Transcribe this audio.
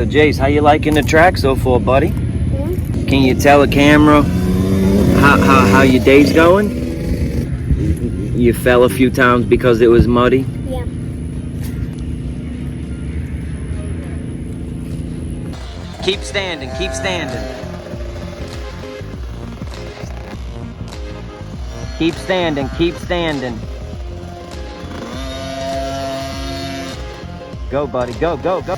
So Jace, how you liking the track so far, buddy? Yeah. Can you tell the camera how your day's going? You fell a few times because it was muddy? Yeah. Keep standing, keep standing. Keep standing, keep standing. Go, buddy, go, go, go.